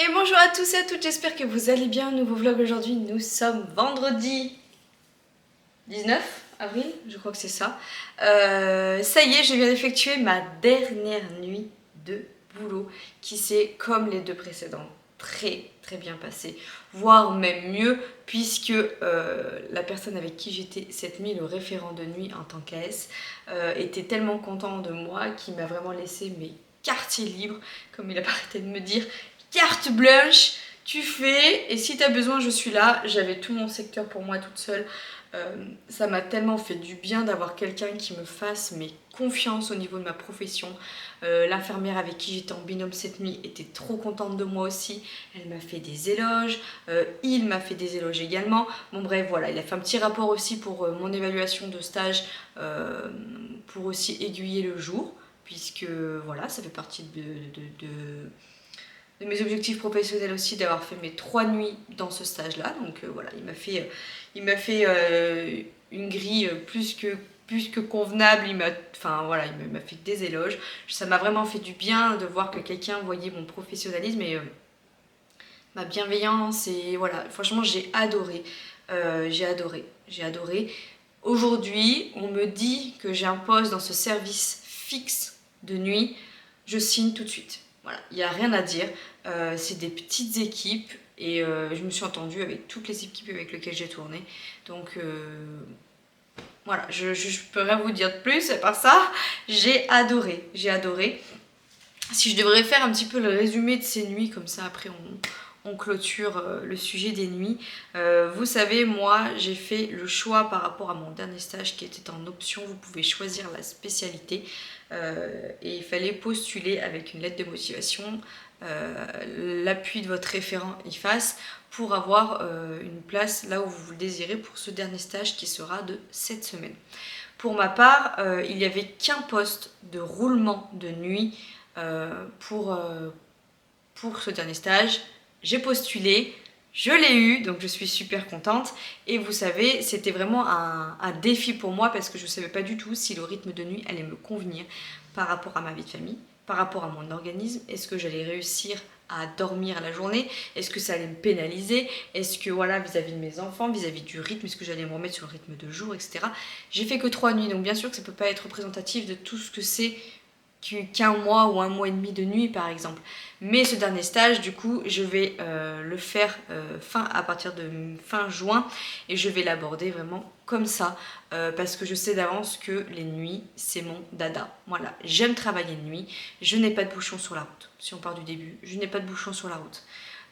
Et bonjour à tous et à toutes, j'espère que vous allez bien. Nouveau vlog aujourd'hui, nous sommes vendredi 19 avril, je crois que c'est ça. Ça y est, je viens d'effectuer ma dernière nuit de boulot qui s'est, comme les deux précédentes, très bien passée, voire même mieux, puisque la personne avec qui j'étais cette nuit, le référent de nuit en tant qu'AS, était tellement content de moi qu'il m'a vraiment laissé mes quartiers libres, comme il a pas arrêté de me dire, carte blanche, tu fais, et si tu as besoin, je suis là. J'avais tout mon secteur pour moi toute seule. Ça m'a tellement fait du bien d'avoir quelqu'un qui me fasse mes confiance au niveau de ma profession. L'infirmière avec qui j'étais en binôme cette nuit était trop contente de moi aussi. Elle m'a fait des éloges, il m'a fait des éloges également. Bon bref, voilà, il a fait un petit rapport aussi pour mon évaluation de stage, pour aussi aiguiller le jour, puisque voilà, ça fait partie de mes objectifs professionnels aussi d'avoir fait mes 3 nuits dans ce stage-là. Donc voilà, il m'a fait une grille plus que convenable. Enfin voilà, il m'a fait des éloges. Ça m'a vraiment fait du bien de voir que quelqu'un voyait mon professionnalisme et ma bienveillance. Et voilà, franchement, j'ai adoré. J'ai adoré. Aujourd'hui, on me dit que j'ai un poste dans ce service fixe de nuit. Je signe tout de suite. Voilà, il n'y a rien à dire. C'est des petites équipes et je me suis entendue avec toutes les équipes avec lesquelles j'ai tourné. Donc voilà, je peux rien vous dire de plus. À part ça, j'ai adoré. J'ai adoré. Si je devrais faire un petit peu le résumé de ces nuits, comme ça après on clôture le sujet des nuits. Vous savez, moi j'ai fait le choix par rapport à mon dernier stage qui était en option. Vous pouvez choisir la spécialité et il fallait postuler avec une lettre de motivation, l'appui de votre référent IFAS pour avoir une place là où vous le désirez pour ce dernier stage qui sera de 7 semaines. Pour ma part, il n'y avait qu'un poste de roulement de nuit pour ce dernier stage. J'ai postulé, je l'ai eu, donc je suis super contente. Et vous savez, c'était vraiment un défi pour moi parce que je ne savais pas du tout si le rythme de nuit allait me convenir par rapport à ma vie de famille, par rapport à mon organisme. Est-ce que j'allais réussir à dormir la journée? Est-ce que ça allait me pénaliser? Est-ce que voilà, vis-à-vis de mes enfants, vis-à-vis du rythme, est-ce que j'allais me remettre sur le rythme de jour, etc. J'ai fait que 3 nuits, donc bien sûr que ça ne peut pas être représentatif de tout ce que c'est qu'un mois ou un mois et demi de nuit par exemple. Mais ce dernier stage, du coup, je vais le faire à partir de fin juin et je vais l'aborder vraiment comme ça parce que je sais d'avance que les nuits, c'est mon dada. Voilà, j'aime travailler de nuit, je n'ai pas de bouchon sur la route. Si on part du début, je n'ai pas de bouchon sur la route.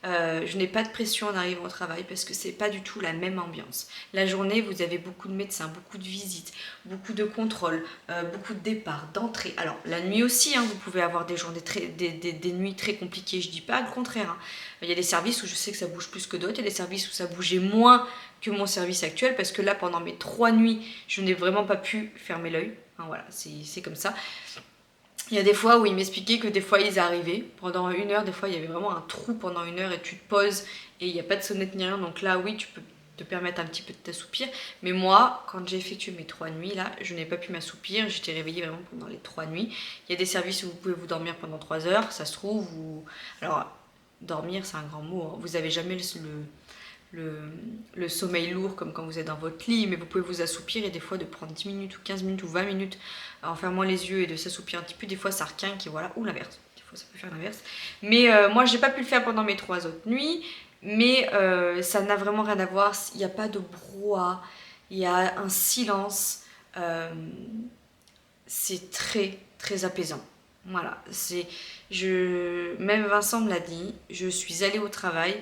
Je n'ai pas de pression en arrivant au travail parce que c'est pas du tout la même ambiance. La journée, vous avez beaucoup de médecins, beaucoup de visites, beaucoup de contrôles, beaucoup de départs, d'entrées. Alors la nuit aussi, hein, vous pouvez avoir des journées des nuits très compliquées. Je dis pas le contraire. Hein. Il y a des services où je sais que ça bouge plus que d'autres. Il y a des services où ça bougeait moins que mon service actuel parce que là, pendant mes 3 nuits, je n'ai vraiment pas pu fermer l'œil. Hein, voilà, c'est comme ça. Il y a des fois où ils m'expliquaient que des fois ils arrivaient pendant 1 heure, des fois il y avait vraiment un trou pendant 1 heure et tu te poses et il n'y a pas de sonnette ni rien, donc là oui tu peux te permettre un petit peu de t'assoupir. Mais moi, quand j'ai effectué mes 3 nuits là, je n'ai pas pu m'assoupir, j'étais réveillée vraiment pendant les 3 nuits. Il y a des services où vous pouvez vous dormir pendant 3 heures, ça se trouve, alors dormir c'est un grand mot, hein. Vous n'avez jamais le sommeil lourd comme quand vous êtes dans votre lit, mais vous pouvez vous assoupir et des fois de prendre 10 minutes ou 15 minutes ou 20 minutes en fermant les yeux et de s'assoupir un petit peu, des fois ça requinque et voilà, ou l'inverse, des fois ça peut faire l'inverse. Mais moi j'ai pas pu le faire pendant mes 3 autres nuits, mais ça n'a vraiment rien à voir, il n'y a pas de brouhaha, il y a un silence, c'est très apaisant. Voilà, même Vincent me l'a dit, je suis allée au travail,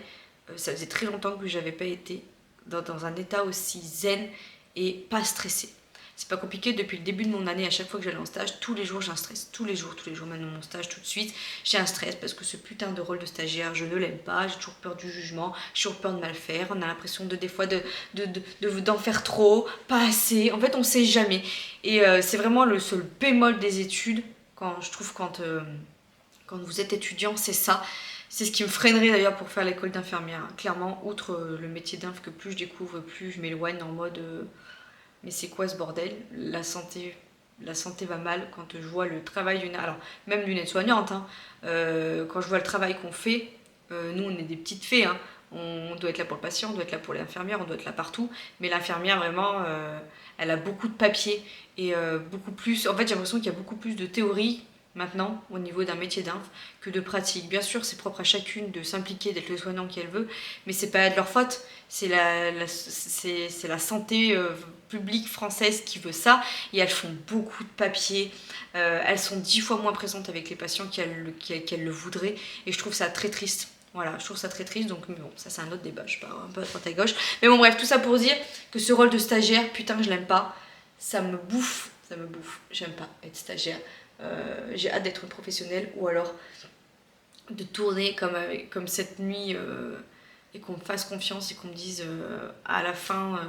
ça faisait très longtemps que j'avais pas été dans un état aussi zen et pas stressé. C'est pas compliqué, depuis le début de mon année, à chaque fois que j'allais en stage, tous les jours j'ai un stress. Tous les jours, même dans mon stage tout de suite, j'ai un stress parce que ce putain de rôle de stagiaire, je ne l'aime pas, j'ai toujours peur du jugement, j'ai toujours peur de mal faire, on a l'impression des fois d'en faire trop, pas assez, en fait on sait jamais. Et c'est vraiment le seul bémol des études, je trouve quand vous êtes étudiant, c'est ça. C'est ce qui me freinerait d'ailleurs pour faire l'école d'infirmière. Clairement, outre le métier d'inf que plus je découvre, plus je m'éloigne en mode mais c'est quoi ce bordel? La santé va mal quand je vois le travail d'une... Alors, même d'une aide-soignante, hein, quand je vois le travail qu'on fait, Nous, on est des petites fées, hein. On doit être là pour le patient, on doit être là pour l'infirmière, on doit être là partout. Mais l'infirmière, vraiment, elle a beaucoup de papier et beaucoup plus. En fait, j'ai l'impression qu'il y a beaucoup plus de théorie maintenant au niveau d'un métier d'inf que de pratique. Bien sûr, c'est propre à chacune de s'impliquer, d'être le soignant qu'elle veut, mais c'est pas de leur faute. C'est la santé publique française qui veut ça et elles font beaucoup de papier. Elles sont 10 fois moins présentes avec les patients qu'elles le voudraient et je trouve ça très triste. Voilà, je trouve ça très triste, donc mais bon, ça c'est un autre débat, je pars un peu à droite à gauche. Mais bon bref, tout ça pour dire que ce rôle de stagiaire, putain, je l'aime pas. Ça me bouffe, j'aime pas être stagiaire. J'ai hâte d'être professionnelle ou alors de tourner comme cette nuit et qu'on me fasse confiance et qu'on me dise à la fin,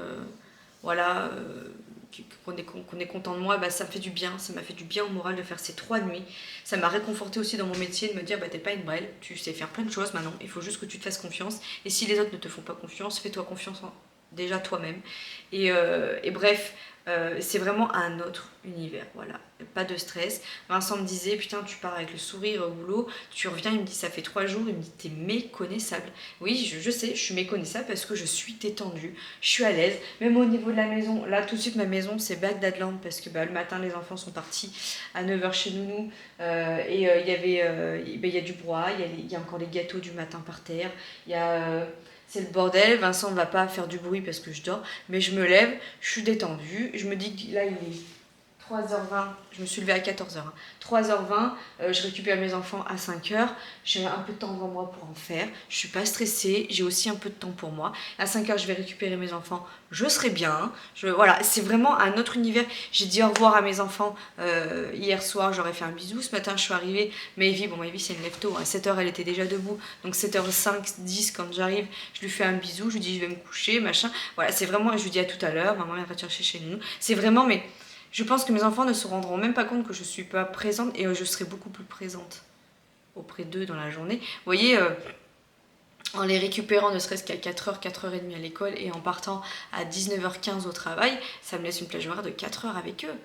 voilà, qu'on est content de moi, bah, ça me fait du bien, ça m'a fait du bien au moral de faire ces 3 nuits. Ça m'a réconforté aussi dans mon métier de me dire, bah, t'es pas une brêle, tu sais faire plein de choses maintenant, il faut juste que tu te fasses confiance. Et si les autres ne te font pas confiance, fais-toi confiance déjà toi-même. Et bref, c'est vraiment un autre univers, voilà, pas de stress. Vincent me disait, putain, tu pars avec le sourire au boulot, tu reviens, il me dit, ça fait 3 jours, il me dit, t'es méconnaissable. Oui, je sais, je suis méconnaissable parce que je suis détendue, je suis à l'aise, même au niveau de la maison. Là, tout de suite, ma maison, c'est Bagdadland parce que le matin, les enfants sont partis à 9h chez Nounou et il y a du brouhaha, il y a encore les gâteaux du matin par terre, c'est le bordel. Vincent ne va pas faire du bruit parce que je dors, mais je me lève, je suis détendue, je me dis que là il est 3h20, je me suis levée à 14h. 3h20, je récupère mes enfants à 5h, j'ai un peu de temps devant moi pour en faire, je suis pas stressée, j'ai aussi un peu de temps pour moi. À 5h, je vais récupérer mes enfants, je serai bien. Voilà, c'est vraiment un autre univers. J'ai dit au revoir à mes enfants hier soir, j'aurais fait un bisou. Ce matin, je suis arrivée, Maëvy, c'est une lève tôt, à 7h, elle était déjà debout, donc 7h05, 10 quand j'arrive, je lui fais un bisou, je lui dis je vais me coucher, machin. Voilà, c'est vraiment, et je lui dis à tout à l'heure, maman elle va te chercher chez nous. C'est vraiment, mais je pense que mes enfants ne se rendront même pas compte que je suis pas présente et je serai beaucoup plus présente auprès d'eux dans la journée. Vous voyez, en les récupérant ne serait-ce qu'à 4h, 4h30 à l'école et en partant à 19h15 au travail, ça me laisse une plage horaire de 4 heures avec eux.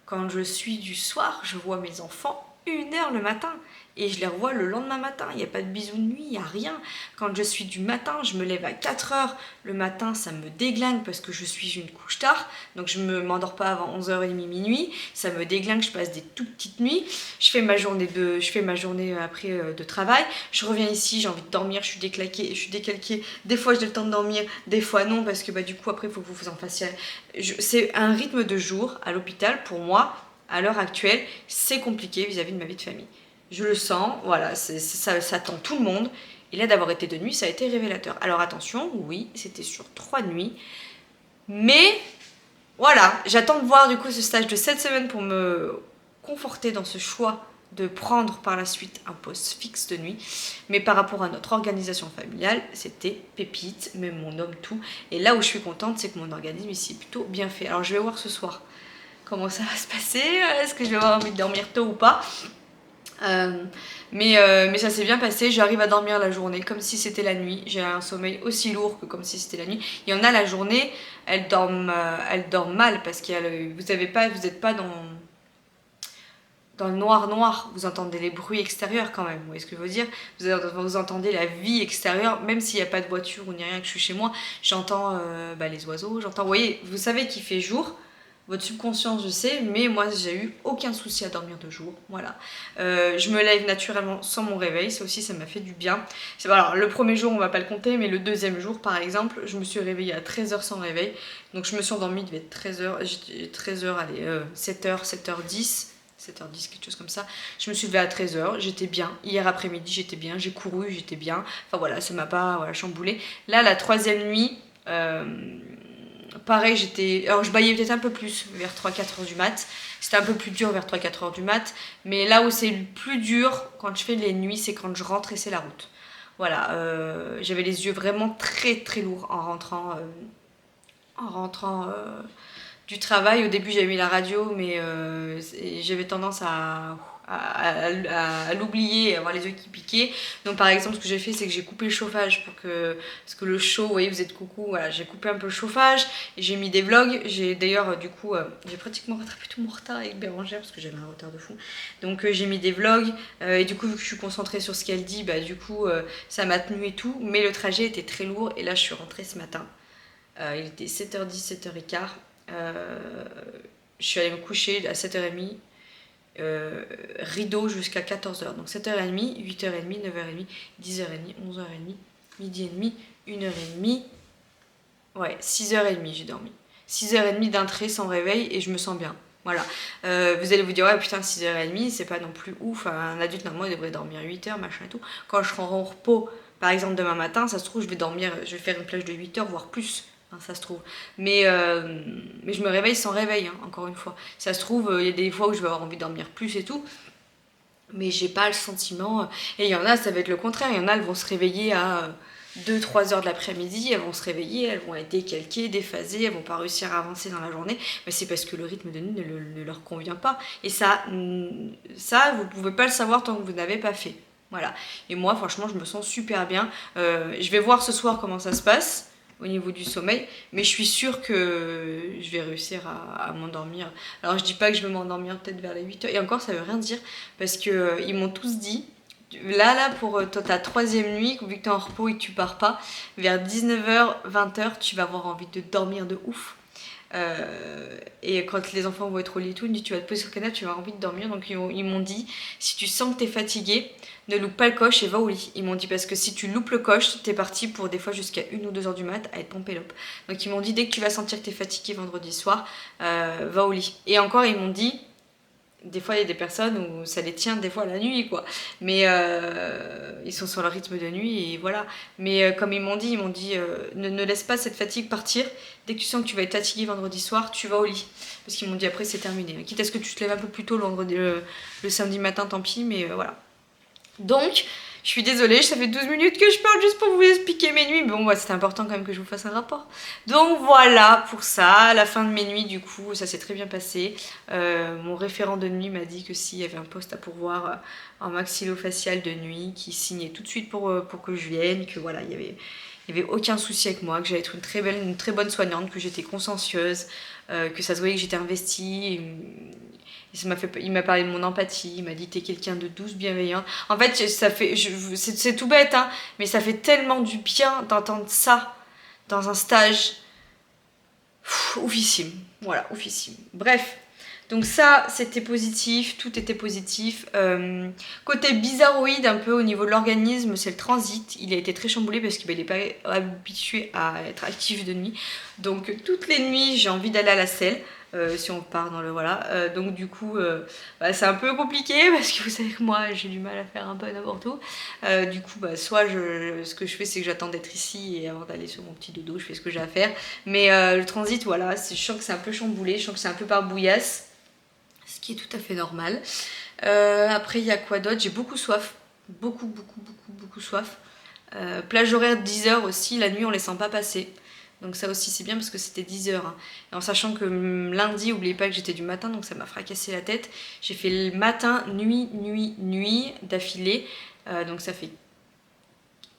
Quand je suis du soir, je vois mes enfants 1h le matin et je les revois le lendemain matin. Il n'y a pas de bisous de nuit, il n'y a rien. Quand je suis du matin, je me lève à 4h. Le matin, ça me déglingue parce que je suis une couche tard. Donc je ne m'endors pas avant 11h30, minuit. Ça me déglingue, je passe des tout petites nuits. Je fais ma journée après de travail. Je reviens ici, j'ai envie de dormir, je suis décalquée. Des fois, j'ai le temps de dormir, des fois non, parce que du coup, après, il faut que vous en fassiez. C'est un rythme de jour à l'hôpital, pour moi, à l'heure actuelle, c'est compliqué vis-à-vis de ma vie de famille. Je le sens, voilà, ça tend tout le monde. Et là, d'avoir été de nuit, ça a été révélateur. Alors attention, oui, c'était sur 3 nuits. Mais voilà, j'attends de voir du coup ce stage de 7 semaines pour me conforter dans ce choix de prendre par la suite un poste fixe de nuit. Mais par rapport à notre organisation familiale, c'était pépite, même mon homme, tout. Et là où je suis contente, c'est que mon organisme ici est plutôt bien fait. Alors je vais voir ce soir comment ça va se passer, est-ce que je vais avoir envie de dormir tôt ou pas. Mais ça s'est bien passé, j'arrive à dormir la journée comme si c'était la nuit, j'ai un sommeil aussi lourd que comme si c'était la nuit. Il y en a la journée, elles dorment mal parce qu'il y a vous n'êtes pas dans le noir, vous entendez les bruits extérieurs quand même, vous voyez ce que je veux dire, vous entendez la vie extérieure, même s'il n'y a pas de voiture ou ni rien, que je suis chez moi, j'entends les oiseaux, vous voyez, vous savez qu'il fait jour. Votre subconscient, je sais, mais moi, j'ai eu aucun souci à dormir de jour. Voilà. Je me lève naturellement sans mon réveil. Ça aussi, ça m'a fait du bien. Alors, le premier jour, on va pas le compter, mais le deuxième jour, par exemple, je me suis réveillée à 13h sans réveil. Donc, je me suis endormie, il devait être 13h. J'étais 13h, 7h, 7h10. 7h10, quelque chose comme ça. Je me suis levée à 13h, j'étais bien. Hier après-midi, j'étais bien. J'ai couru, j'étais bien. Enfin voilà, ça m'a pas chamboulé. Là, la troisième nuit... pareil, alors je baillais peut-être un peu plus vers 3-4 heures du mat. C'était un peu plus dur vers 3-4 heures du mat. Mais là où c'est le plus dur quand je fais les nuits, c'est quand je rentre et c'est la route. Voilà, j'avais les yeux vraiment très très lourds en rentrant du travail. Au début j'avais mis la radio, mais j'avais tendance à à l'oublier et avoir les yeux qui piquaient. Donc par exemple, ce que j'ai fait, c'est que j'ai coupé le chauffage parce que le chaud, vous voyez, vous êtes coucou, voilà, j'ai coupé un peu le chauffage et j'ai mis des vlogs. J'ai d'ailleurs du coup j'ai pratiquement rattrapé tout mon retard avec Bérangère parce que j'avais un retard de fou. Donc j'ai mis des vlogs et du coup vu que je suis concentrée sur ce qu'elle dit, du coup ça m'a tenu et tout, mais le trajet était très lourd et là je suis rentrée ce matin. Il était 7h10, 7h15. Je suis allée me coucher à 7h30. Rideau jusqu'à 14h. Donc 7h30, 8h30, 9h30, 10h30, 11h30, midi et demi, 1h30. Ouais, 6h30 j'ai dormi. 6h30 d'un trait sans réveil et je me sens bien. Voilà. Vous allez vous dire, ouais putain, 6h30, c'est pas non plus ouf. Un adulte, normalement, il devrait dormir 8h, machin et tout. Quand je serai en repos, par exemple demain matin, ça se trouve, je vais faire une plage de 8h, voire plus. Hein, ça se trouve. Mais je me réveille sans réveil, hein, encore une fois. Ça se trouve, il y a des fois où je vais avoir envie de dormir plus et tout. Mais j'ai pas le sentiment. Et il y en a, ça va être le contraire. Il y en a, elles vont se réveiller à 2-3 heures de l'après-midi. Elles vont se réveiller, elles vont être décalquées, déphasées. Elles vont pas réussir à avancer dans la journée. Mais c'est parce que le rythme de nuit ne leur convient pas. Et ça, vous pouvez pas le savoir tant que vous n'avez pas fait. Voilà. Et moi, franchement, je me sens super bien. Je vais voir ce soir comment ça se passe au niveau du sommeil, mais je suis sûre que je vais réussir à m'endormir. Alors je dis pas que je vais m'endormir peut-être vers les 8h, et encore ça veut rien dire, parce que ils m'ont tous dit, là pour ta troisième nuit, vu que t'es en repos et que tu pars pas, vers 19h, 20h, tu vas avoir envie de dormir de ouf. Et quand les enfants vont être au lit et tout, tu vas te poser sur le canapé, tu vas avoir envie de dormir. Donc ils m'ont dit, si tu sens que t'es fatigué, ne loupe pas le coche et va au lit. Ils m'ont dit parce que si tu loupes le coche, t'es parti pour des fois jusqu'à 1 ou 2 heures du mat à être pompélope. Donc ils m'ont dit, dès que tu vas sentir que t'es fatigué vendredi soir, va au lit. Et encore ils m'ont dit, des fois il y a des personnes où ça les tient des fois la nuit quoi, mais ils sont sur leur rythme de nuit et voilà. Mais comme ils m'ont dit ne laisse pas cette fatigue partir. Dès que tu sens que tu vas être fatigué vendredi soir, tu vas au lit, parce qu'ils m'ont dit après c'est terminé, quitte à ce que tu te lèves un peu plus tôt le samedi matin, tant pis, mais voilà. Donc je suis désolée, ça fait 12 minutes que je parle juste pour vous expliquer mes nuits. Mais bon, c'était important quand même que je vous fasse un rapport. Donc voilà pour ça, à la fin de mes nuits, du coup, ça s'est très bien passé. Mon référent de nuit m'a dit que s'il y avait un poste à pourvoir en maxillofacial de nuit, qu'il signait tout de suite pour que je vienne, que voilà, il y avait aucun souci avec moi, que j'allais être une très bonne soignante, que j'étais consciencieuse, que ça se voyait que j'étais investie. Il m'a parlé de mon empathie, il m'a dit t'es quelqu'un de douce, bienveillant. En fait, c'est tout bête, hein, mais ça fait tellement du bien d'entendre ça dans un stage. Oufissime, voilà, oufissime. Bref, donc ça c'était positif, tout était positif. Côté bizarroïde un peu au niveau de l'organisme, c'est le transit. Il a été très chamboulé parce qu'il n'est pas habitué à être actif de nuit. Donc toutes les nuits j'ai envie d'aller à la selle. Si on part dans le voilà, donc du coup c'est un peu compliqué parce que vous savez que moi j'ai du mal à faire un peu n'importe où. Du coup soit ce que je fais c'est que j'attends d'être ici et avant d'aller sur mon petit dodo je fais ce que j'ai à faire, mais le transit voilà, je sens que c'est un peu chamboulé, je sens que c'est un peu par bouillasse, ce qui est tout à fait normal. Après il y a quoi d'autre, j'ai beaucoup soif, beaucoup soif. Plage horaire 10h aussi, la nuit on les sent pas passer. Donc ça aussi c'est bien parce que c'était 10h. Hein. Et en sachant que lundi, n'oubliez pas que j'étais du matin, donc ça m'a fracassé la tête. J'ai fait le matin, nuit d'affilée. Donc ça fait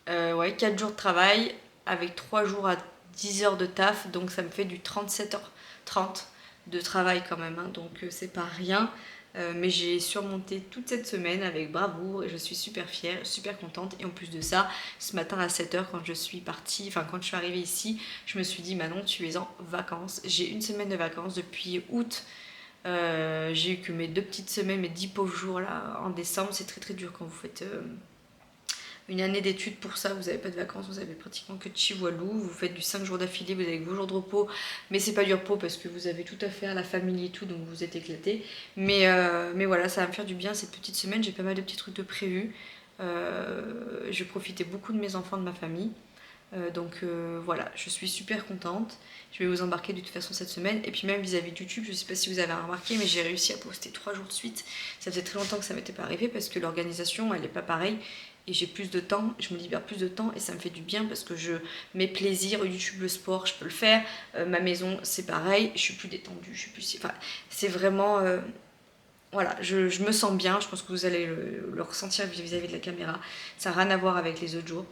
4 jours de travail avec 3 jours à 10 heures de taf. Donc ça me fait du 37h30 de travail quand même. Hein. Donc c'est pas rien. Mais j'ai surmonté toute cette semaine avec bravoure et je suis super fière, super contente. Et en plus de ça, ce matin à 7h quand je suis partie, enfin quand je suis arrivée ici, je me suis dit Manon tu es en vacances. J'ai une semaine de vacances depuis août. J'ai eu que mes 2 petites semaines, mes 10 pauvres jours là en décembre. C'est très dur quand vous faites une année d'études pour ça, vous n'avez pas de vacances, vous avez pratiquement que de chihuahou, vous faites du 5 jours d'affilée, vous avez vos jours de repos, mais c'est pas du repos parce que vous avez tout à faire, la famille et tout, donc vous êtes éclatés. Mais voilà, ça va me faire du bien cette petite semaine, j'ai pas mal de petits trucs de prévus. Je vais profiter beaucoup de mes enfants, de ma famille. Donc voilà, je suis super contente. Je vais vous embarquer de toute façon cette semaine. Et puis même vis-à-vis de YouTube, je sais pas si vous avez remarqué, mais j'ai réussi à poster 3 jours de suite. Ça faisait très longtemps que ça m'était pas arrivé parce que l'organisation, elle est pas pareille. Et j'ai plus de temps, je me libère plus de temps et ça me fait du bien parce que mes plaisirs, YouTube, le sport, je peux le faire. Ma maison, c'est pareil, je suis plus détendue, je suis plus... Enfin, c'est vraiment... voilà, je me sens bien, je pense que vous allez le ressentir vis-à-vis de la caméra. Ça n'a rien à voir avec les autres jours.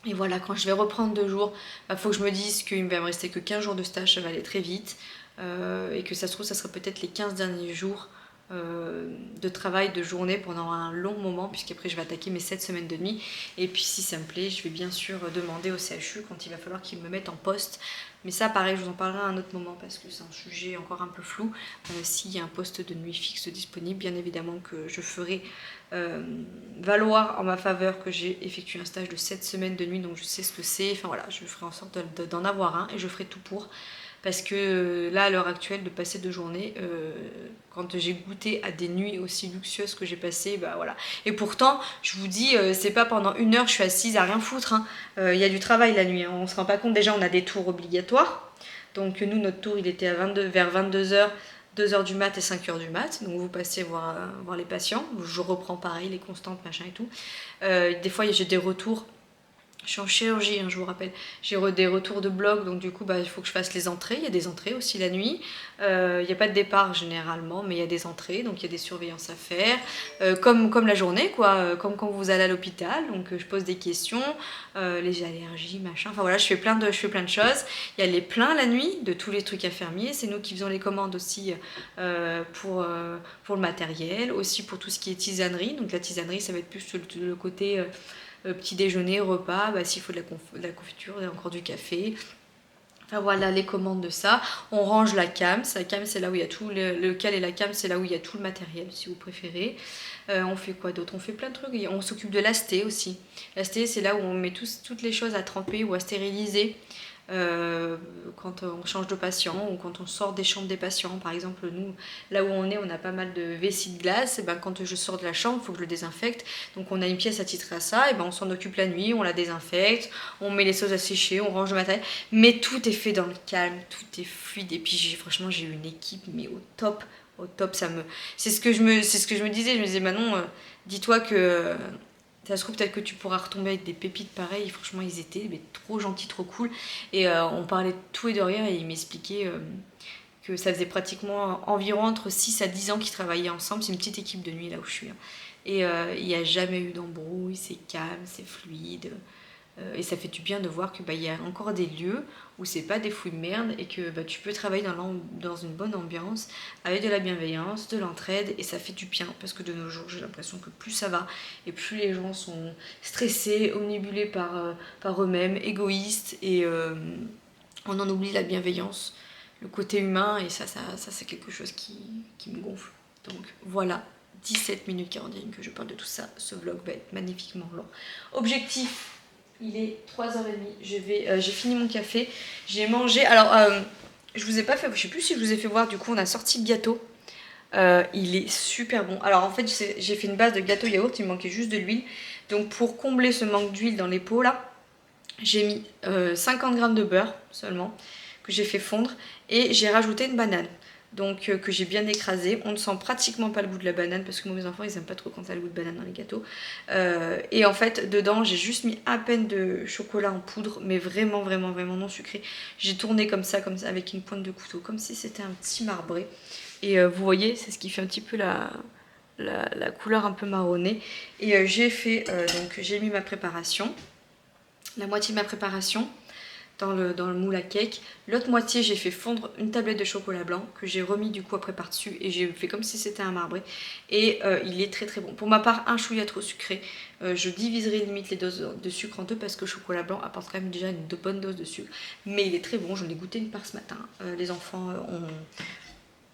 Et voilà, quand je vais reprendre 2 jours, il faut que je me dise qu'il va me rester que 15 jours de stage, ça va aller très vite. Et que ça se trouve, ça sera peut-être les 15 derniers jours de travail, de journée pendant un long moment, puisqu'après je vais attaquer mes 7 semaines de nuit. Et puis si ça me plaît, je vais bien sûr demander au CHU quand il va falloir qu'ils me mettent en poste. Mais ça, pareil, je vous en parlerai à un autre moment parce que c'est un sujet encore un peu flou. S'il y a un poste de nuit fixe disponible, bien évidemment que je ferai valoir en ma faveur que j'ai effectué un stage de 7 semaines de nuit, donc je sais ce que c'est. Enfin voilà, je ferai en sorte d'en avoir un et je ferai tout pour. Parce que là, à l'heure actuelle, de passer 2 journées, quand j'ai goûté à des nuits aussi luxueuses que j'ai passées, bah voilà. Et pourtant, je vous dis, c'est pas pendant 1 heure, je suis assise à rien foutre. Il y a du travail la nuit, hein. On se rend pas compte. Déjà, on a des tours obligatoires. Donc nous, notre tour, il était vers 22 h, 2 h du mat et 5 h du mat. Donc vous passez voir les patients. Je reprends pareil, les constantes, machin et tout. Des fois, j'ai des retours. Je suis en chirurgie, hein, je vous rappelle. J'ai des retours de bloc, donc du coup, il faut que je fasse les entrées. Il y a des entrées aussi la nuit. Il n'y a pas de départ généralement, mais il y a des entrées, donc il y a des surveillances à faire. Comme la journée, quoi. Comme quand vous allez à l'hôpital. Donc je pose des questions, les allergies, machin. Enfin voilà, je fais plein de choses. Il y a les pleins la nuit de tous les trucs infirmiers. C'est nous qui faisons les commandes aussi pour le matériel, aussi pour tout ce qui est tisanerie. Donc la tisanerie, ça va être plus le côté... petit déjeuner, repas, s'il faut de la confiture, et encore du café. Enfin voilà les commandes de ça. On range la cam. La cam, c'est là où il y a tout. Le cal et la cam, c'est là où il y a tout le matériel, si vous préférez. On fait quoi d'autre? On fait plein de trucs. On s'occupe de l'asté aussi. L'asté, c'est là où on met toutes les choses à tremper ou à stériliser. Quand on change de patient ou quand on sort des chambres des patients. Par exemple, nous, là où on a pas mal de vessies de glace. Et quand je sors de la chambre, il faut que je le désinfecte. Donc on a une pièce attitrée à ça. Et on s'en occupe la nuit, on la désinfecte, on met les choses à sécher, on range le matériel. Mais tout est fait dans le calme, tout est fluide. Et puis franchement, j'ai eu une équipe, mais au top. Au top, c'est ce que je me disais. Je me disais, Manon, dis-toi que... ça se trouve peut-être que tu pourras retomber avec des pépites pareilles. Franchement, ils étaient trop gentils, trop cool. Et on parlait de tout et de rien. Et ils m'expliquaient que ça faisait pratiquement environ entre 6 à 10 ans qu'ils travaillaient ensemble. C'est une petite équipe de nuit là où je suis. Et il n'y a jamais eu d'embrouille. C'est calme, c'est fluide. Et ça fait du bien de voir qu'il y a encore des lieux où c'est pas des fous de merde et que tu peux travailler dans une bonne ambiance avec de la bienveillance, de l'entraide, et ça fait du bien parce que de nos jours j'ai l'impression que plus ça va et plus les gens sont stressés, omnibulés par eux-mêmes, égoïstes, et on en oublie la bienveillance, le côté humain, et ça c'est quelque chose qui me gonfle. Donc voilà, 17 minutes 41 que je parle de tout ça. Ce vlog va être magnifiquement long. Objectif: il est 3 h30, j'ai fini mon café, j'ai mangé. Alors, je vous ai pas fait, je sais plus si je vous ai fait voir, du coup, on a sorti le gâteau. Il est super bon. Alors, en fait, j'ai fait une base de gâteau yaourt, il me manquait juste de l'huile. Donc, pour combler ce manque d'huile dans les pots là, j'ai mis 50 g de beurre seulement, que j'ai fait fondre, et j'ai rajouté une banane. Donc que j'ai bien écrasé. On ne sent pratiquement pas le goût de la banane parce que moi, mes enfants, ils aiment pas trop quand ça a le goût de banane dans les gâteaux. Et en fait, dedans, j'ai juste mis à peine de chocolat en poudre, mais vraiment, vraiment, vraiment non sucré. J'ai tourné comme ça, avec une pointe de couteau, comme si c'était un petit marbré. Et vous voyez, c'est ce qui fait un petit peu la couleur un peu marronnée. Et j'ai mis ma préparation, la moitié de ma préparation dans le moule à cake. L'autre moitié, j'ai fait fondre une tablette de chocolat blanc que j'ai remis du coup après par-dessus, et j'ai fait comme si c'était un marbré. Et il est très très bon. Pour ma part, un chouïa trop sucré. Je diviserai limite les doses de sucre en deux parce que le chocolat blanc apporte quand même déjà une bonne dose de sucre. Mais il est très bon, j'en ai goûté une part ce matin. Les enfants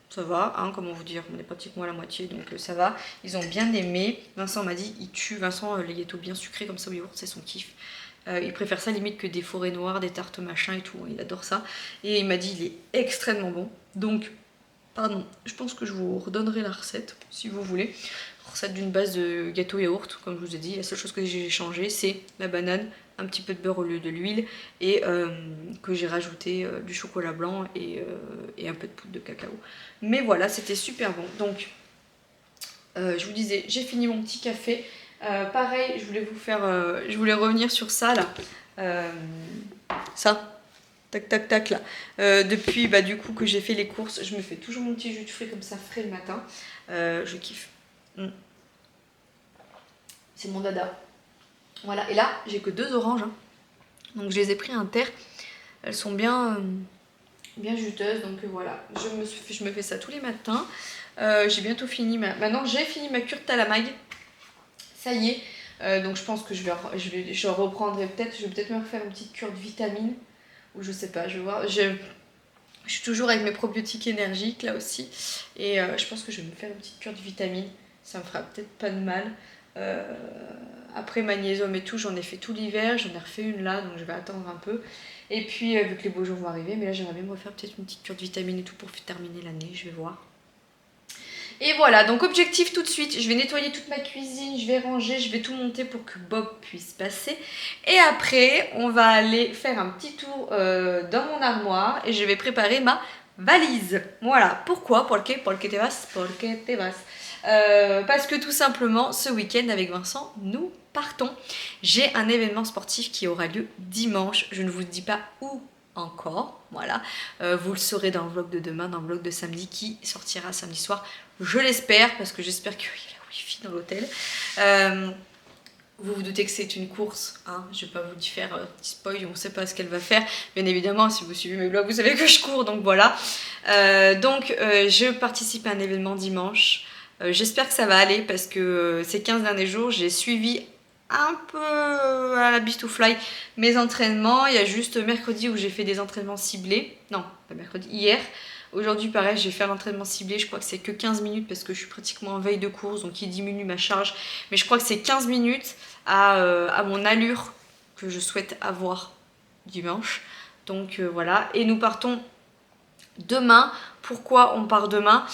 ça va, comment vous dire, on est pratiquement à la moitié, donc ça va. Ils ont bien aimé. Vincent m'a dit, il tue. Vincent, les gâteaux bien sucrés comme ça au yaourt, c'est son kiff. Il préfère ça limite que des forêts noires, des tartes machin et tout, il adore ça. Et il m'a dit il est extrêmement bon. Donc, pardon, je pense que je vous redonnerai la recette si vous voulez. Recette d'une base de gâteau yaourt, comme je vous ai dit. La seule chose que j'ai changé, c'est la banane, un petit peu de beurre au lieu de l'huile, et que j'ai rajouté du chocolat blanc et un peu de poudre de cacao. Mais voilà, c'était super bon. Donc, je vous disais, j'ai fini mon petit café. Pareil, je voulais revenir sur ça là. Ça. tac tac tac là. Depuis du coup que j'ai fait les courses, je me fais toujours mon petit jus de fruits comme ça frais le matin. Je kiffe. C'est mon dada. Voilà, et là j'ai que 2 oranges, hein. Donc je les ai pris inter. Elles sont bien juteuses, donc voilà. Je me fais ça tous les matins. J'ai bientôt fini maintenant j'ai fini ma cure de Talamag. Ça y est. Donc je pense que je reprendrai peut-être. Je vais peut-être me refaire une petite cure de vitamines. Ou je sais pas, je vais voir. Je suis toujours avec mes probiotiques énergiques là aussi. Et je pense que je vais me faire une petite cure de vitamines. Ça me fera peut-être pas de mal. Après magnésium et tout, j'en ai fait tout l'hiver. J'en ai refait une là, donc je vais attendre un peu. Et puis vu que les beaux jours vont arriver, mais là j'aimerais bien me refaire peut-être une petite cure de vitamines et tout pour terminer l'année. Je vais voir. Et voilà, donc objectif tout de suite, je vais nettoyer toute ma cuisine, je vais ranger, je vais tout monter pour que Bob puisse passer. Et après, on va aller faire un petit tour dans mon armoire et je vais préparer ma valise. Voilà, pourquoi? Porque te vas, porque te vas. Parce que tout simplement, ce week-end avec Vincent, nous partons. J'ai un événement sportif qui aura lieu dimanche, je ne vous dis pas où encore, voilà, vous le saurez dans le vlog de demain, dans le vlog de samedi qui sortira samedi soir, je l'espère, parce que j'espère qu'il y a la wifi dans l'hôtel. Vous vous doutez que c'est une course, hein, je vais pas vous faire petit spoil, on ne sait pas ce qu'elle va faire, bien évidemment si vous suivez mes vlogs vous savez que je cours, donc voilà. Je participe à un événement dimanche, j'espère que ça va aller parce que ces 15 derniers jours j'ai suivi un peu à la Beast to Fly mes entraînements. Il y a juste mercredi où j'ai fait des entraînements ciblés. Non, pas mercredi, hier. Aujourd'hui pareil, j'ai fait un entraînement ciblé. Je crois que c'est que 15 minutes parce que je suis pratiquement en veille de course, donc il diminue ma charge. Mais je crois que c'est 15 minutes à mon allure que je souhaite avoir dimanche. Donc voilà, et nous partons demain. Pourquoi on part demain?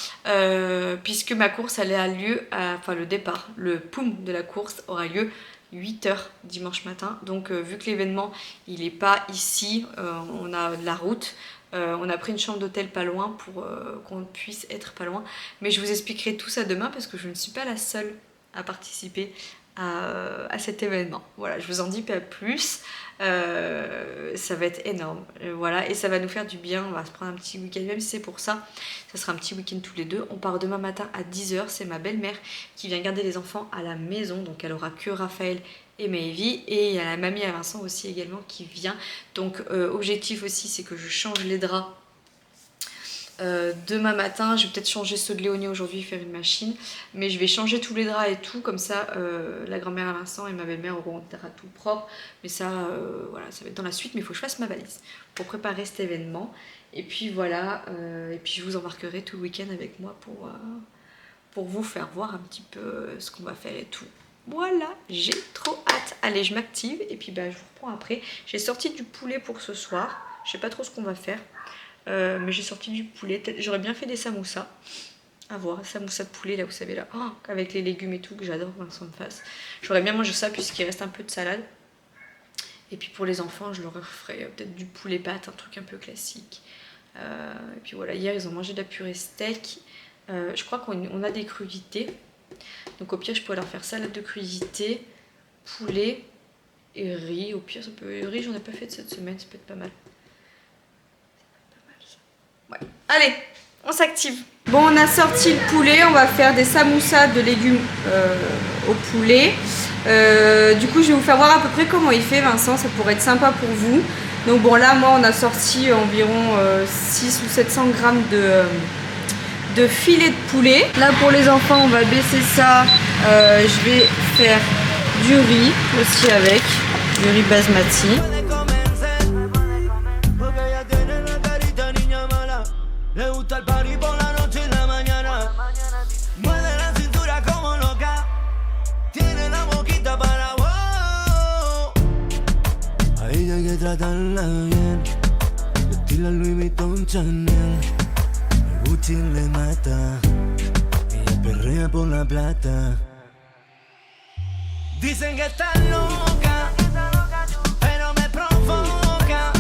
Puisque ma course elle a lieu, enfin le départ, le poum de la course aura lieu 8h dimanche matin. Donc vu que l'événement il n'est pas ici, on a de la route, on a pris une chambre d'hôtel pas loin pour qu'on puisse être pas loin. Mais je vous expliquerai tout ça demain parce que je ne suis pas la seule à participer à cet événement. Voilà, je vous en dis pas plus. Ça va être énorme, voilà, et ça va nous faire du bien. On va se prendre un petit week-end, même si c'est pour ça, ça sera un petit week-end tous les deux. On part demain matin à 10h, c'est ma belle-mère qui vient garder les enfants à la maison, donc elle aura que Raphaël et Maëvie, et il y a la mamie à Vincent aussi également qui vient. Donc objectif aussi c'est que je change les draps demain matin. Je vais peut-être changer ceux de Léonie aujourd'hui, faire une machine, mais je vais changer tous les draps et tout, comme ça la grand-mère à Vincent et ma belle-mère auront des draps tout propre. Mais ça, voilà, ça va être dans la suite, mais il faut que je fasse ma valise pour préparer cet événement. Et puis voilà, et puis je vous embarquerai tout le week-end avec moi pour vous faire voir un petit peu ce qu'on va faire et tout. Voilà, j'ai trop hâte. Allez, je m'active et puis je vous reprends après. J'ai sorti du poulet pour ce soir, je sais pas trop ce qu'on va faire. Mais j'ai sorti du poulet, j'aurais bien fait des samoussas, à voir, samoussas de poulet là vous savez là, avec les légumes et tout que j'adore quand Vincent me fasse. J'aurais bien mangé ça puisqu'il reste un peu de salade. Et puis pour les enfants je leur ferai peut-être du poulet pâte, un truc un peu classique. Et puis voilà, hier ils ont mangé de la purée steak, je crois qu'on a des crudités. Donc au pire je pourrais leur faire salade de crudités, poulet et riz, au pire ça peut... Riz j'en ai pas fait de cette semaine, ça peut être pas mal. Ouais. Allez, on s'active. Bon, on a sorti le poulet, on va faire des samoussas de légumes au poulet. Du coup, je vais vous faire voir à peu près comment il fait, Vincent, ça pourrait être sympa pour vous. Donc bon, là, moi, on a sorti environ 600 ou 700 grammes de filet de poulet. Là, pour les enfants, on va baisser ça. Je vais faire du riz aussi avec, du riz basmati. Tratarla bien, estilo Louis Vuitton Chanel, el Gucci le mata, ella perrea por la plata. Dicen que estás loca, pero me provoca,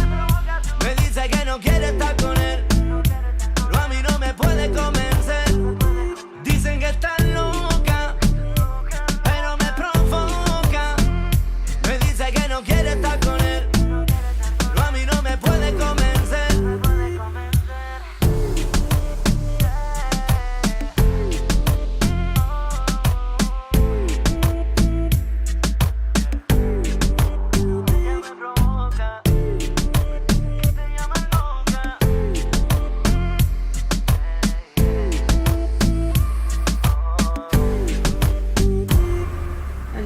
me dice que no quiere estar con él, pero a mí no me puede convencer. Dicen que estás loca, pero me provoca, me dice que no quiere estar con él. No me puede comer.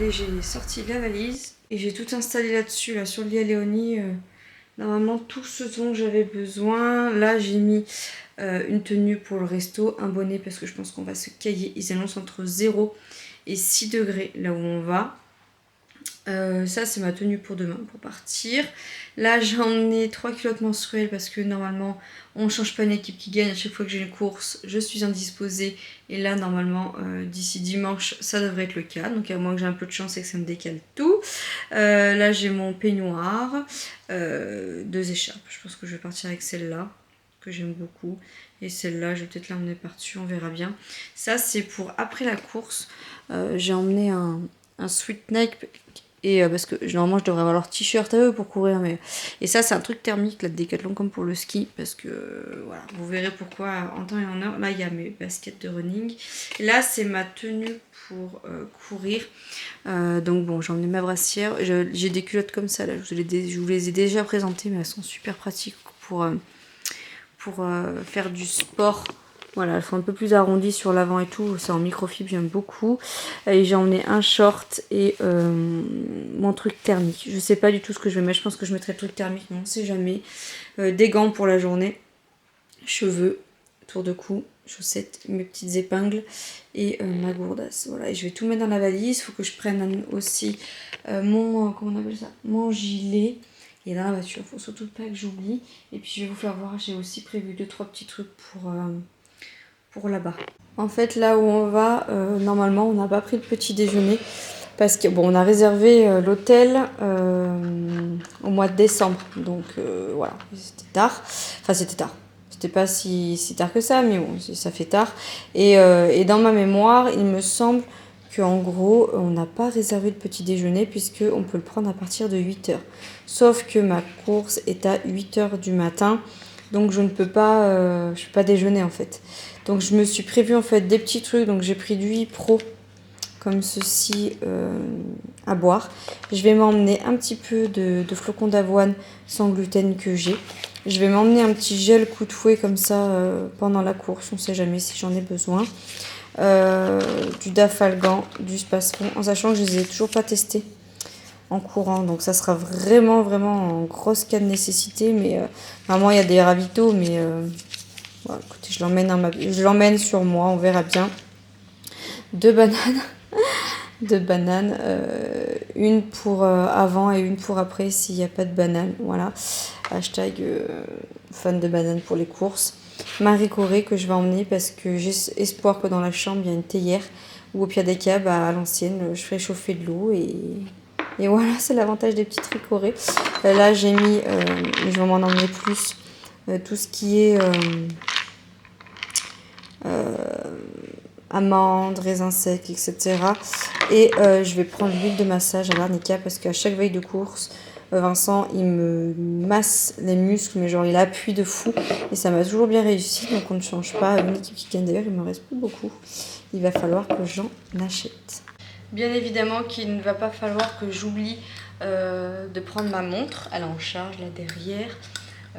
Allez, j'ai sorti la valise et j'ai tout installé là-dessus, là sur le lit à Léonie. Normalement tout ce dont j'avais besoin. Là j'ai mis une tenue pour le resto, un bonnet parce que je pense qu'on va se cailler. Ils annoncent entre 0 et 6 degrés là où on va. Ça c'est ma tenue pour demain pour partir. Là j'ai emmené 3 culottes menstruelles parce que normalement on ne change pas une équipe qui gagne. À chaque fois que j'ai une course je suis indisposée et là normalement d'ici dimanche ça devrait être le cas, donc à moins que j'ai un peu de chance et que ça me décale tout. Là j'ai mon peignoir, 2 écharpes, je pense que je vais partir avec celle-là que j'aime beaucoup et celle-là je vais peut-être l'emmener par-dessus, on verra bien. Ça c'est pour après la course. J'ai emmené un sweat neck et parce que normalement je devrais avoir leur t-shirt à eux pour courir, mais et ça c'est un truc thermique là de Decathlon comme pour le ski parce que voilà, vous verrez pourquoi en temps et en heure. Là il y a mes baskets de running et là c'est ma tenue pour courir. Donc bon, j'ai emmené ma brassière, j'ai des culottes comme ça là, je vous les ai déjà présentées mais elles sont super pratiques pour faire du sport. Voilà, elles sont un peu plus arrondies sur l'avant et tout. C'est en microfibre, j'aime beaucoup. Et j'ai emmené un short et mon truc thermique. Je sais pas du tout ce que je vais mettre. Je pense que je mettrai le truc thermique, mais on sait jamais. Des gants pour la journée. Cheveux, tour de cou, chaussettes, mes petites épingles et ma gourdasse. Voilà, et je vais tout mettre dans la valise. Il faut que je prenne aussi mon, comment on appelle ça, mon gilet. Et dans la voiture, faut surtout pas que j'oublie. Et puis je vais vous faire voir, j'ai aussi prévu 2-3 petits trucs pour là-bas. En fait, là où on va, normalement, on n'a pas pris le petit déjeuner. Parce que, bon, on a réservé l'hôtel au mois de décembre. Donc, voilà, c'était tard. Enfin, c'était tard. C'était pas si tard que ça, mais bon, ça fait tard. Et dans ma mémoire, il me semble qu'en gros, on n'a pas réservé le petit déjeuner puisqu'on peut le prendre à partir de 8h. Sauf que ma course est à 8h du matin, donc je ne peux pas, déjeuner en fait. Donc je me suis prévu en fait des petits trucs, donc j'ai pris du Ipro comme ceci à boire. Je vais m'emmener un petit peu de flocons d'avoine sans gluten que j'ai. Je vais m'emmener un petit gel coup de fouet comme ça pendant la course, on ne sait jamais si j'en ai besoin. Du Dafalgan, du Spasfon, en sachant que je les ai toujours pas testés en courant, donc ça sera vraiment en grosse cas de nécessité, mais vraiment il y a des ravitaux, mais bon, écoutez, je l'emmène sur moi, on verra bien. 2 bananes, une pour avant et une pour après s'il n'y a pas de banane, voilà, hashtag fan de bananes pour les courses. Marie Corée que je vais emmener parce que j'ai espoir que dans la chambre il y a une théière ou au pire des cas à l'ancienne je ferai chauffer de l'eau et voilà, c'est l'avantage des petits tricorés. Là j'ai mis, je vais m'en emmener plus, tout ce qui est amandes, raisins secs, etc. Et je vais prendre l'huile de massage à l'arnica parce qu'à chaque veille de course, Vincent, il me masse les muscles, mais genre il appuie de fou. Et ça m'a toujours bien réussi, donc on ne change pas. Une équipe qui gagne d'ailleurs, il me reste plus beaucoup. Il va falloir que j'en achète. Bien évidemment qu'il ne va pas falloir que j'oublie de prendre ma montre. Elle est en charge là derrière.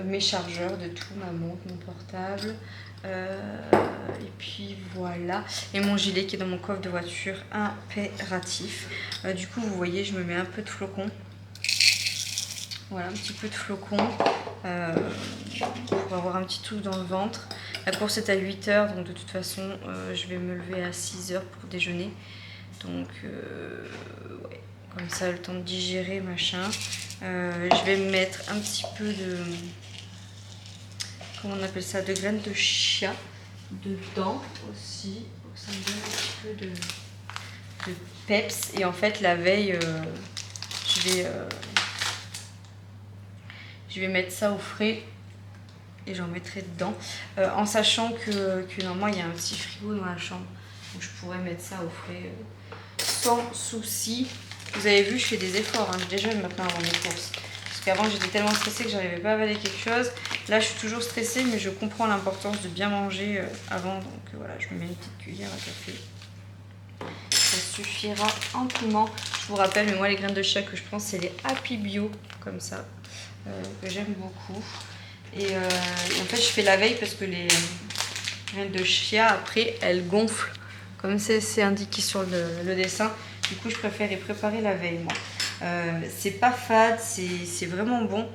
Mes chargeurs de tout, ma montre, mon portable. Et puis voilà. Et mon gilet qui est dans mon coffre de voiture, impératif. Du coup, vous voyez, je me mets un peu de flocons. Voilà, un petit peu de flocons pour avoir un petit truc dans le ventre. La course est à 8h, donc de toute façon, je vais me lever à 6h pour déjeuner. Donc, ouais, comme ça, le temps de digérer, machin. Je vais mettre un petit peu de... Comment on appelle ça? De graines de chia dedans aussi. Pour que ça me donne un petit peu de peps. Et en fait, la veille, je vais mettre ça au frais et j'en mettrai dedans. En sachant que normalement il y a un petit frigo dans la chambre où je pourrais mettre ça au frais sans souci. Vous avez vu, je fais des efforts, hein. Je déjeune maintenant avant mes courses. Parce qu'avant j'étais tellement stressée que j'arrivais pas à avaler quelque chose. Là je suis toujours stressée mais je comprends l'importance de bien manger avant. Donc voilà, je me mets une petite cuillère à café. Ça suffira amplement. Je vous rappelle, mais moi les graines de chia que je prends c'est les Happy Bio comme ça. Que j'aime beaucoup et en fait je fais la veille parce que les graines de chia après elles gonflent comme c'est indiqué sur le dessin, Du coup, je préfère y préparer la veille, moi. C'est pas fade, c'est vraiment bon.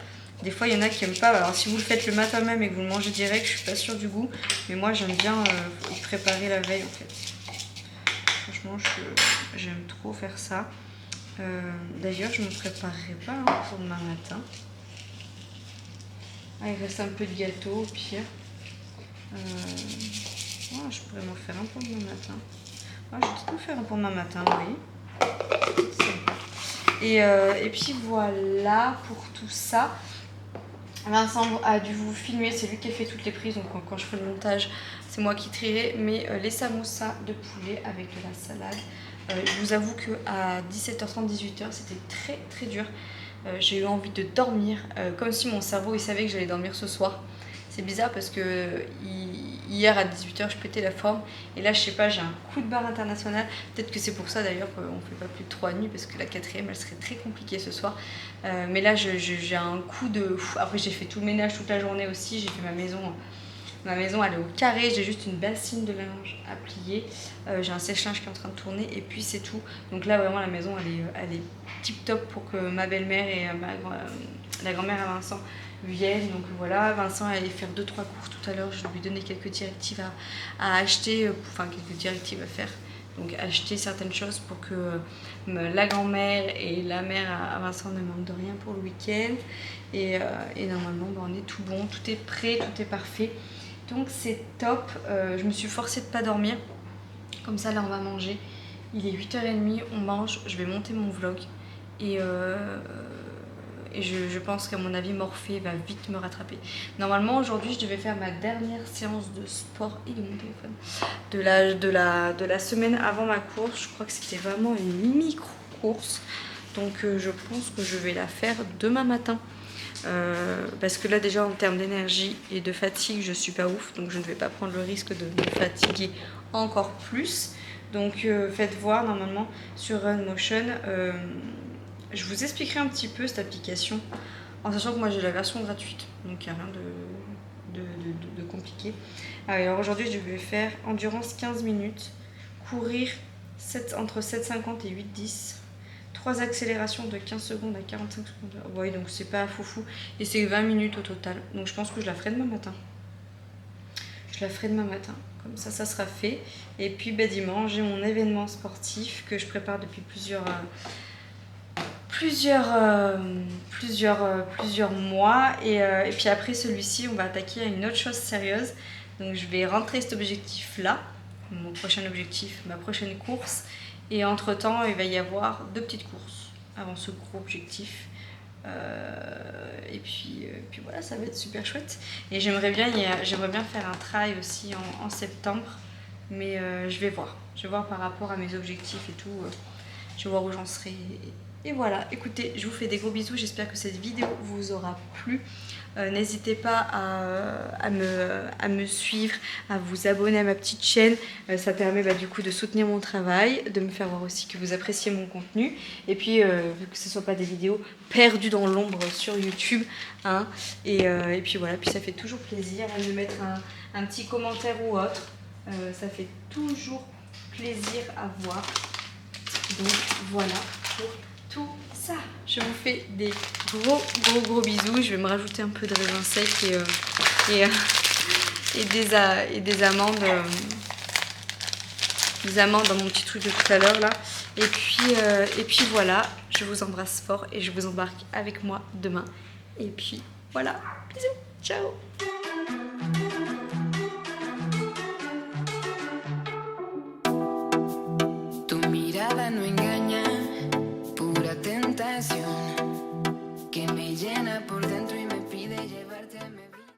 Des fois, il y en a qui n'aiment pas. Alors, si vous le faites le matin même et que vous le mangez direct, je suis pas sûre du goût. Mais moi, j'aime bien y préparer la veille, en fait. Franchement, j'aime trop faire ça. D'ailleurs, je ne me préparerai pas pour demain matin. Ah, il reste un peu de gâteau, au pire. Je pourrais m'en faire un pour demain matin. Je vais peut-être m'en faire un pour demain matin, oui. Et puis voilà pour tout ça. Vincent a dû vous filmer, c'est lui qui a fait toutes les prises, donc quand je ferai le montage, c'est moi qui trierai. Mais les samoussas de poulet avec de la salade, je vous avoue qu'à 17h30, 18h, c'était très très dur. J'ai eu envie de dormir, comme si mon cerveau il savait que j'allais dormir ce soir. C'est bizarre parce que hier à 18h je pétais la forme et là je sais pas, j'ai un coup de barre international. Peut-être que c'est pour ça d'ailleurs qu'on ne fait pas plus de 3 nuits parce que la 4e elle serait très compliquée ce soir. Mais là j'ai un coup de... Après j'ai fait tout le ménage toute la journée aussi, j'ai fait ma maison elle est au carré, j'ai juste une bassine de linge à plier, j'ai un sèche-linge qui est en train de tourner et puis c'est tout. Donc là vraiment la maison elle est tip top pour que ma belle-mère et la grand-mère à Vincent viennent. Donc voilà, Vincent allait faire 2-3 courses tout à l'heure, je vais lui donner quelques directives à acheter, enfin quelques directives à faire. Donc acheter certaines choses pour que la grand-mère et la mère à Vincent ne manquent de rien pour le week-end. Et normalement on est tout bon, tout est prêt, tout est parfait. Donc c'est top, je me suis forcée de ne pas dormir. Comme ça là on va manger. Il est 8h30, on mange, je vais monter mon vlog. Et je pense qu'à mon avis Morphée va vite me rattraper. Normalement aujourd'hui je devais faire ma dernière séance de sport, il est mon téléphone, de la semaine avant ma course. Je crois que c'était vraiment une micro-course. Donc je pense que je vais la faire demain matin. Parce que là déjà en termes d'énergie et de fatigue je suis pas ouf, donc je ne vais pas prendre le risque de me fatiguer encore plus. Donc faites voir normalement sur Runmotion. Je vous expliquerai un petit peu cette application en sachant que moi j'ai la version gratuite, donc il n'y a rien de compliqué. Alors aujourd'hui je vais faire endurance 15 minutes, courir entre 7,50 et 8,10, 3 accélérations de 15 secondes à 45 secondes. Oui, donc c'est pas foufou. Et c'est 20 minutes au total. Donc je pense que je la ferai demain matin. Comme ça, ça sera fait. Et puis dimanche, j'ai mon événement sportif que je prépare depuis plusieurs mois. Et puis après celui-ci, on va attaquer à une autre chose sérieuse. Donc je vais rentrer cet objectif-là. Mon prochain objectif, ma prochaine course. Et entre temps il va y avoir 2 petites courses avant ce gros objectif. Et puis voilà, ça va être super chouette. Et j'aimerais bien faire un trail aussi en septembre. Mais je vais voir par rapport à mes objectifs et tout. Je vais voir où j'en serai. Et voilà, écoutez, je vous fais des gros bisous. J'espère que cette vidéo vous aura plu. N'hésitez pas à me suivre, à vous abonner à ma petite chaîne. Ça permet du coup de soutenir mon travail, de me faire voir aussi que vous appréciez mon contenu. Et puis, vu que ce ne soit pas des vidéos perdues dans l'ombre sur YouTube. Hein, et puis voilà, puis ça fait toujours plaisir de me mettre un petit commentaire ou autre. Ça fait toujours plaisir à voir. Donc voilà pour tout ça. Je vous fais des gros bisous. Je vais me rajouter un peu de raisin sec et des amandes. Des amandes dans mon petit truc de tout à l'heure là. Et puis voilà, je vous embrasse fort et je vous embarque avec moi demain. Et puis voilà, bisous, ciao. Tu mirada no engaña, pura tentación.